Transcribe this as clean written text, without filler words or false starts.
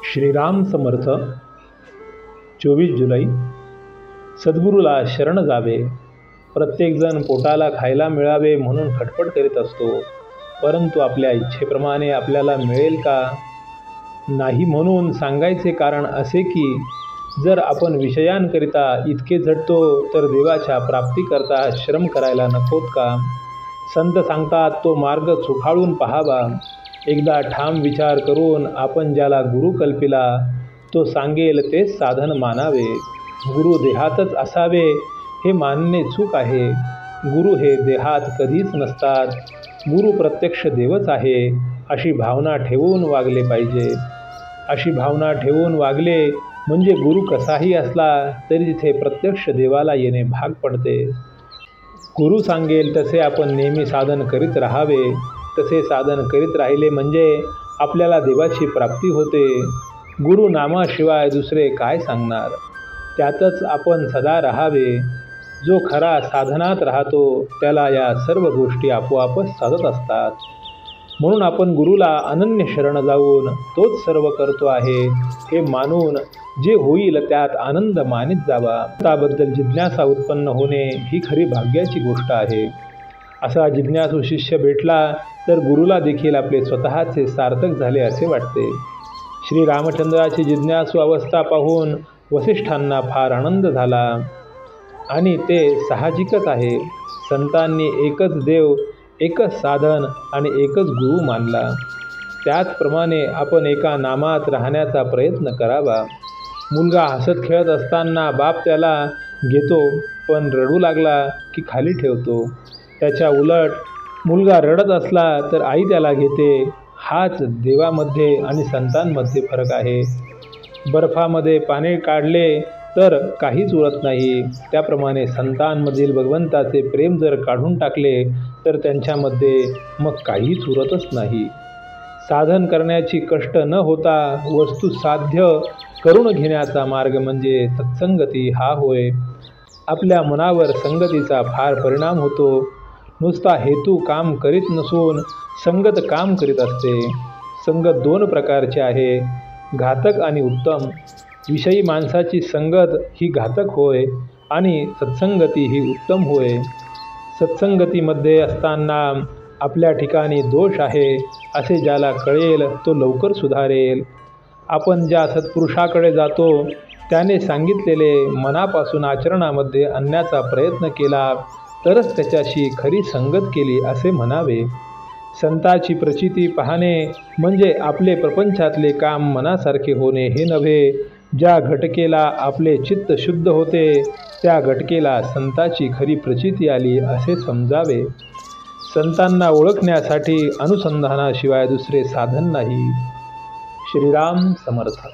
श्रीराम समर्थ। 24 जुलै। सद्गुरूला शरण जावे। प्रत्येकजण पोटाला खायला मिळावे म्हणून खटपट करीत असतो, परंतु आपल्या इच्छेप्रमाणे आपल्याला मिळेल का नाही म्हणून सांगायचे कारण असे की जर आपण विषयांकरिता इतके झटतो तर देवाच्या प्राप्तीकरता श्रम करायला नकोत का? संत सांगतात तो मार्ग चुखाळून पाहावा। एकदा ठाम विचार करून आपण ज्याला गुरु कल्पिला तो सांगेल तेच साधन मानावे। गुरु देहातच असावे हे मानणे चूक आहे। गुरु हे देहात कधीच नसतात। गुरु प्रत्यक्ष देवच आहे अशी भावना ठेवून वागले पाहिजे। अशी भावना ठेवून वागले म्हणजे गुरु कसाही असला तरी तिथे प्रत्यक्ष देवाला येणे भाग पडते। गुरु सांगेल तसे आपण नेहमी साधन करीत राहावे। तसे साधन करीत राहिले म्हणजे आपल्याला देवाची प्राप्ती होते। गुरु नामाशिवाय दुसरे काय सांगणार? त्यातच आपण सदा राहावे। जो खरा साधनात राहतो त्याला या सर्व गोष्टी आपोआपच साधत असतात। म्हणून आपण गुरुला अनन्य शरण जाऊन तोच सर्व करतो आहे हे मानून जे होईल त्यात आनंद मानित जावा। त्याबद्दल जिज्ञासा उत्पन्न होणे ही खरी भाग्याची गोष्ट आहे। असा जिज्ञासू शिष्य भेटला तर गुरुला देखील आपले स्वतःचे सार्थक झाले असे वाटते। श्री रामचंद्राची जिज्ञासू अवस्था पाहून वसिष्ठांना फार आनंद झाला आणि ते साहजिकच आहे। संतांनी एकच देव, एकच साधन आणि एकच गुरु मानला। त्याचप्रमाणे आपण एका नामात राहण्याचा प्रयत्न करावा। मुलगा हसत खेळत असताना बाप त्याला घेतो, पण रडू लागला की खाली ठेवतो। त्याच्या उलट मुलगा रडत असला तर आई त्याला घेते। हाच देवामध्ये आणि संतांमध्ये फरक आहे। बर्फामध्ये पाणी काढले तर काहीच उरत नाही, त्याप्रमाणे संतांमधील भगवंताचे प्रेम जर काढून टाकले तर त्यांच्यामध्ये मग काहीच उरतच नाही। साधन करण्याची कष्ट न होता वस्तू साध्य करून घेण्याचा मार्ग म्हणजे सत्संगती हा होय। आपल्या मनावर संगतीचा फार परिणाम होतो। नुसता हेतू काम करीत नसून संगत काम करीत असते। संगत दोन प्रकारचे आहे, घातक आणि उत्तम। विषयी माणसाची संगत ही घातक होय आणि सत्संगती ही उत्तम होय। सत्संगतीमध्ये असताना आपल्या ठिकाणी दोष आहे असे ज्याला कळेल तो लवकर सुधारेल। आपण ज्या सत्पुरुषाकडे जातो त्याने सांगितलेले मनापासून आचरणामध्ये आणण्याचा प्रयत्न केला तरच त्याच्याशी खरी संगत केली असे म्हणावे। संताची प्रचिती पाहणे म्हणजे आपले प्रपंचातले काम मनासारखे होणे हे नव्हे। ज्या घटकेला आपले चित्त शुद्ध होते त्या घटकेला संताची खरी प्रचिती आली असे समजावे। संतांना ओळखण्यासाठी अनुसंधानाशिवाय दुसरे साधन नाही। श्रीराम समर्थ।